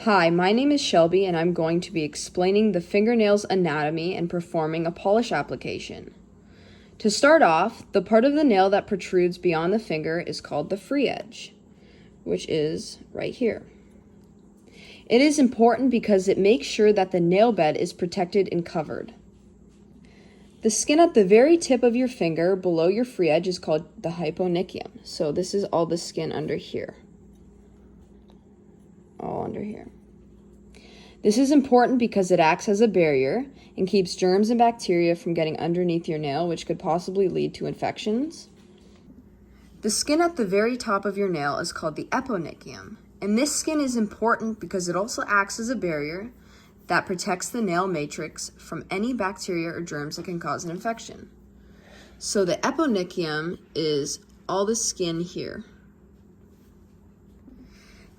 Hi, my name is Shelby and I'm going to be explaining the fingernail's anatomy and performing a polish application. To start off, the part of the nail that protrudes beyond the finger is called the free edge, which is right here. It is important because it makes sure that the nail bed is protected and covered. The skin at the very tip of your finger below your free edge is called the hyponychium. So this is all the skin under here. All under here. This is important because it acts as a barrier and keeps germs and bacteria from getting underneath your nail, which could possibly lead to infections. The skin at the very top of your nail is called the eponychium, and this skin is important because it also acts as a barrier that protects the nail matrix from any bacteria or germs that can cause an infection. So the eponychium is all the skin here.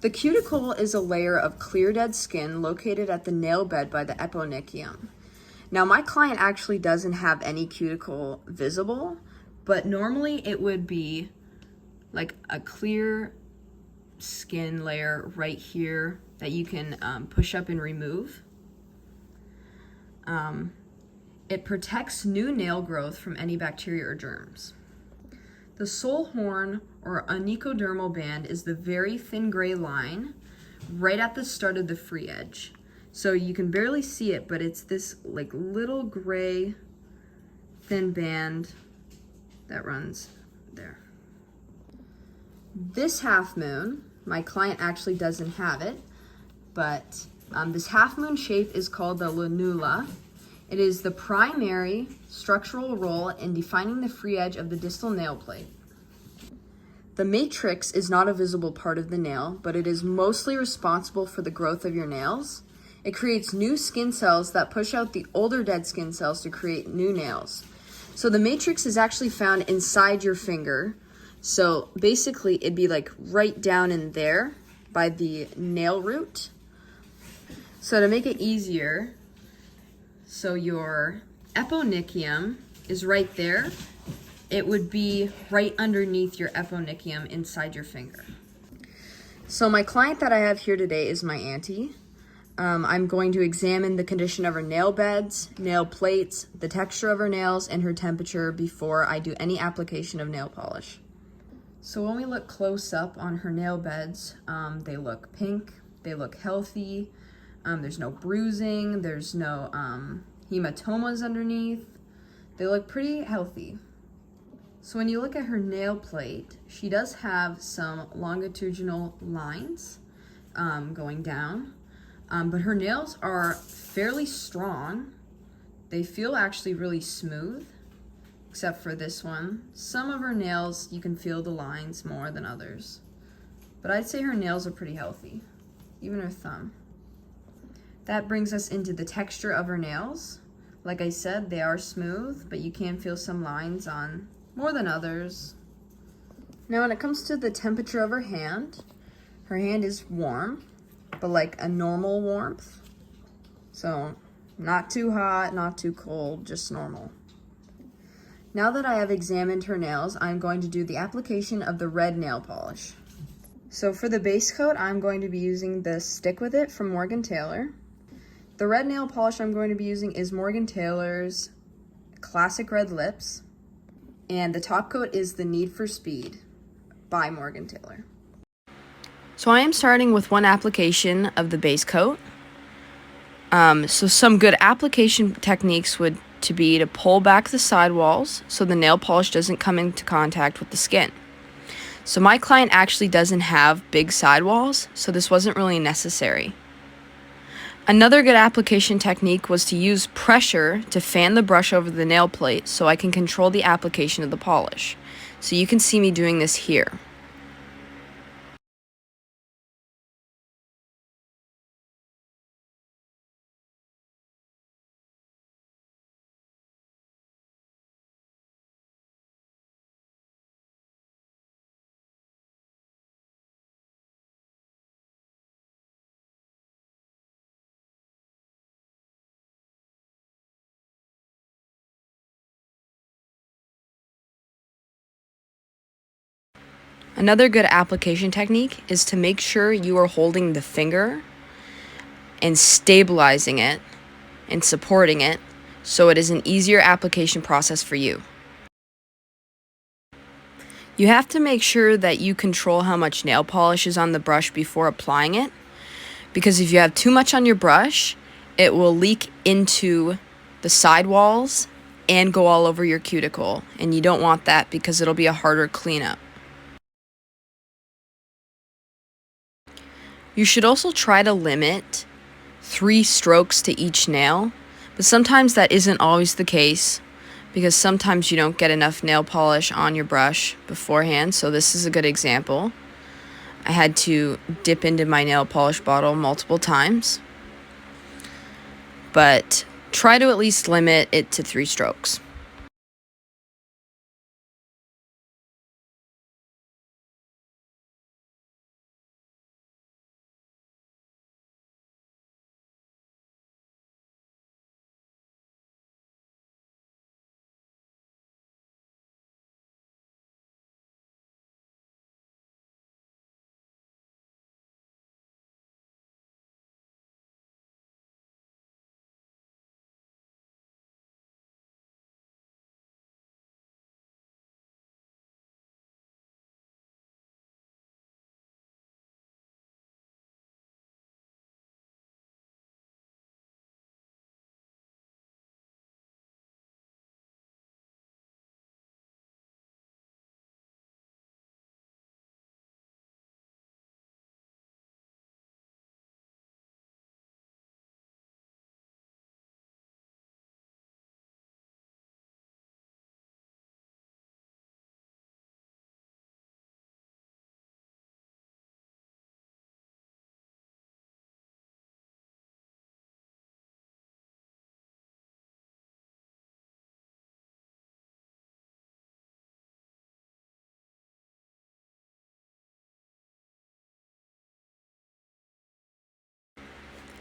The cuticle is a layer of clear dead skin located at the nail bed by the eponychium. Now my client actually doesn't have any cuticle visible, but normally it would be like a clear skin layer right here that you can push up and remove. It protects new nail growth from any bacteria or germs. The sole horn or onychodermal band is the very thin gray line right at the start of the free edge. So you can barely see it, but it's this like little gray thin band that runs there. This half moon, my client actually doesn't have it, but this half moon shape is called the lunula. It is the primary structural role in defining the free edge of the distal nail plate. The matrix is not a visible part of the nail, but it is mostly responsible for the growth of your nails. It creates new skin cells that push out the older dead skin cells to create new nails. So the matrix is actually found inside your finger. So basically it'd be like right down in there by the nail root. So to make it easier, so your eponychium is right there. It would be right underneath your eponychium inside your finger. So my client that I have here today is my auntie. I'm going to examine the condition of her nail beds, nail plates, the texture of her nails, and her temperature before I do any application of nail polish. So when we look close up on her nail beds, they look pink, they look healthy, there's no bruising, there's no hematomas underneath. They look pretty healthy. So when you look at her nail plate, she does have some longitudinal lines going down, but her nails are fairly strong. They feel actually really smooth, except for this one. Some of her nails, you can feel the lines more than others, but I'd say her nails are pretty healthy, even her thumb. That brings us into the texture of her nails. Like I said, they are smooth, but you can feel some lines on more than others. Now when it comes to the temperature of her hand is warm, but like a normal warmth. So not too hot, not too cold, just normal. Now that I have examined her nails, I'm going to do the application of the red nail polish. So for the base coat, I'm going to be using the Stick With It from Morgan Taylor. The red nail polish I'm going to be using is Morgan Taylor's Classic Red Lips. And the top coat is the Need for Speed by Morgan Taylor. So I am starting with one application of the base coat. So some good application techniques would be to pull back the sidewalls so the nail polish doesn't come into contact with the skin. So my client actually doesn't have big sidewalls, so this wasn't really necessary. Another good application technique was to use pressure to fan the brush over the nail plate so I can control the application of the polish. So you can see me doing this here. Another good application technique is to make sure you are holding the finger and stabilizing it and supporting it so it is an easier application process for you. You have to make sure that you control how much nail polish is on the brush before applying it, because if you have too much on your brush, it will leak into the sidewalls and go all over your cuticle, and you don't want that because it'll be a harder cleanup. You should also try to limit 3 strokes to each nail, but sometimes that isn't always the case because sometimes you don't get enough nail polish on your brush beforehand, so this is a good example. I had to dip into my nail polish bottle multiple times, but try to at least limit it to 3 strokes.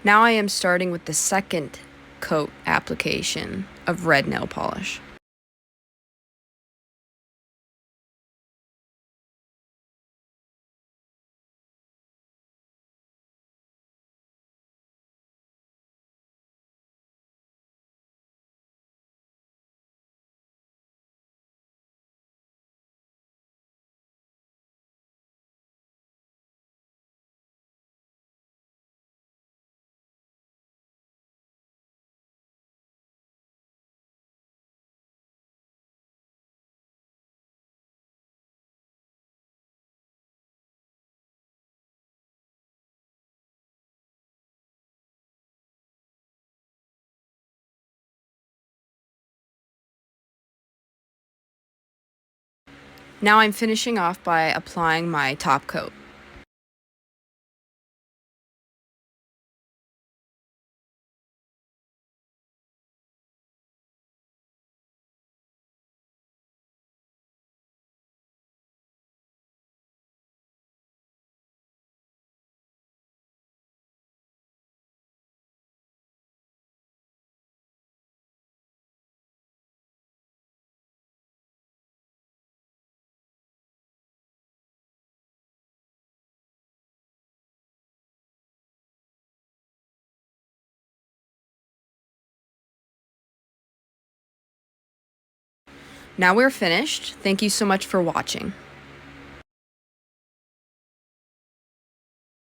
Now I am starting with the second coat application of red nail polish. Now I'm finishing off by applying my top coat. Now we're finished. Thank you so much for watching.